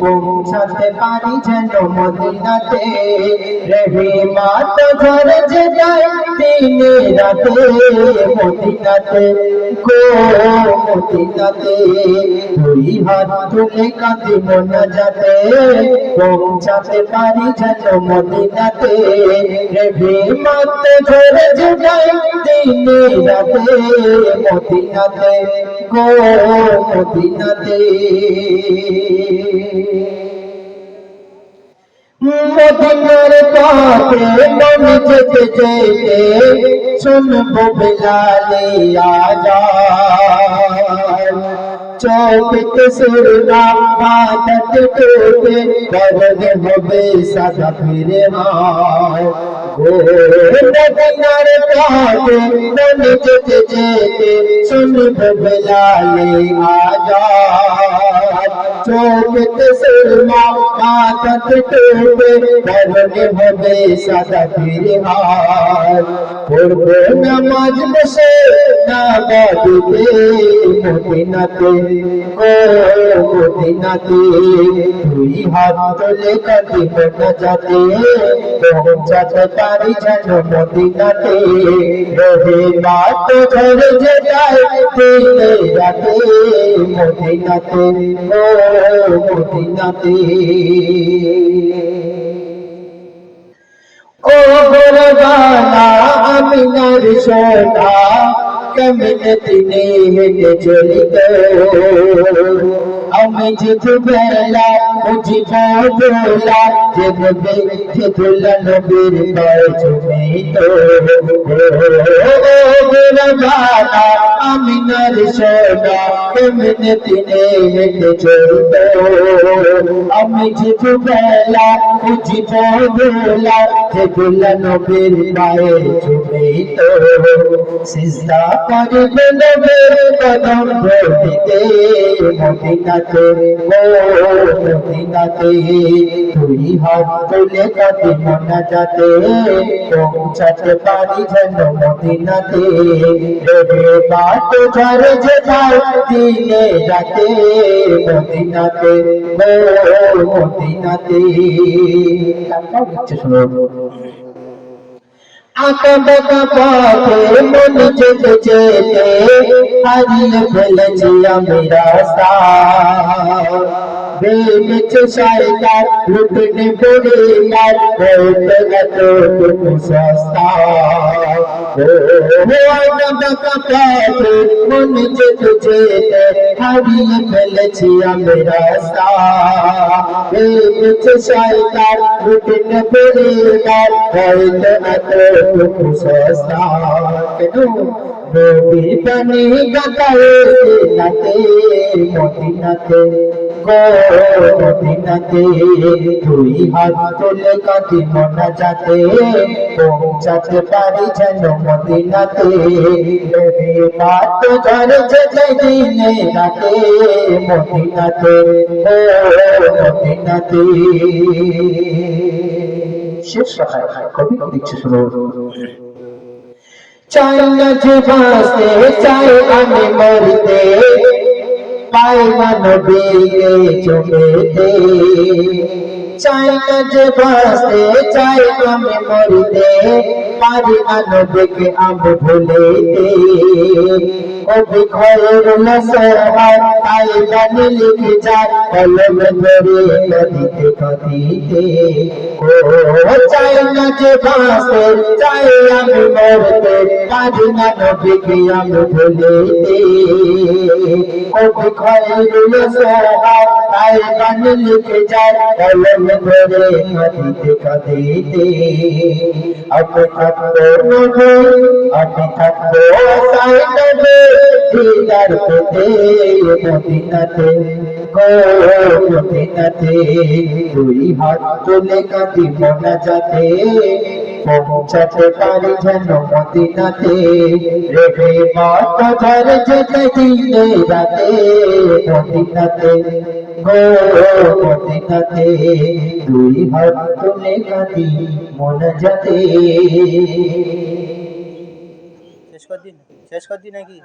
পৌঁছাতে পারি যেন মদিনাতে। রহিমাত ঝরে যে যায় দিনে রাতে মদিনাতে গো মদিনাতে। দুই হাত তুলে কাঁদি মোনাজাতে পৌঁছাতে পারি যেন মদিনাতে। রহিমাত ঝরে যে যায় দিনে রাতে মদিনাতে গো মদিনাতে। মদিনার পথে মন যেতে যেতে শুনবো বেলালে আজান। চৌকিতে সুরনাম বাদত টুটে করবে হবে সাদা ফিরে হয় গো। মদিনার পথে মন যেতে যেতে শুনবো বেলালে আজান। চৌকিতে সুরনাম বাদত টুটে করবে হবে সাদা ফিরে হয়। পড়বো নামাজ বসে নামাজে মদিনাতে ও মদিনাতে। দুই হাত তুলে কাঁদি মোনাজাতে পৌঁছাতে পারি যেন মদিনাতে। রহিমাত ঝরে যে যায় দিনে রাতে মদিনাতে ও মদিনাতে। ও গোরবানা আমিনার সোনা কেমনে দিনে হেঁটে চলিত। আমি যেতে বেলা বুঝিব দোলা যেভাবে খেতুলা নবীর পায়ে চুমিত। গোরবানা আমিনার সোনা কেমনে দিনে হেঁটে চলিত। আমি যেতে বেলা বুঝিব দোলা যেগুলা নবীর পায়ে চুমিত। সিজদা করিবে নবীর কদম ধরিতে মদিনাতে ও মদিনাতে। দুই হাত তুলে কাঁদি মোনাজাতে পৌঁছাতে পারি যেন মদিনাতে। রহিমাত ঝরে যে যায় দিনে রাতে মদিনাতে ও মদিনাতে। আঁকা বাঁকা পথে মন যেতে যেতে হারিয়ে ফেলেছি আমি রাস্তা। বেছে শয়তান লুটনে পড়ে মার হইতে এতটুকু সস্তা। আঁকা বাঁকা পথে মন যেতে যেতে হারিয়ে ফেলেছি আমি রাস্তা। বেছে শয়তান লুটনে পড়ে মার হইতে এতটুকু সস্তা। কেন নবীর পানি গাতায়ে নাতে মদিনাতে গো মদিনাতে। দুই হাত তুলে কাঁদি মোনাজাতে পৌঁছাতে পারি যেন মদিনাতে। রহিমাত ঝরে যে যায় দিনে রাতে মদিনাতে ও মদিনাতে। শেষ কথায় কবি দিচ্ছে শুনো। চাই না যে বাঁচতে চাই আমি মরতে পাই না নবীকে চোখেতে। চাই না যে বাঁচতে চাই আমি মরতে পারি না নবীকে আমি ভুলেতে। কবি খয়ের নসহায় তাই গানে লিখে যায় কলম ধরে কাঁদিতে কাঁদিতে। ও চাই না যে বাঁচতে চাই আমি মরতে পারি না নবীকে আমি ভুলেতে। কবি খয়ের নসহায় তাই গানে লিখে যায় কলম ধরে কাঁদিতে কাঁদিতে। আমি থাকবো নবী আমি থাকবো আশায় নবী দিদার পেতে মদিনাতে গো মদিনাতে। দুই হাত তুলে কাঁদি মোনাজাতে পৌঁছাতে পারি যেন মদিনাতে। রহিমাত ঝরে যে যায় দিনে রাতে মদিনাতে গো মদিনাতে। দুই হাত তুলে কাঁদি মোনাজাতে। শেষ কর দিন নাকি?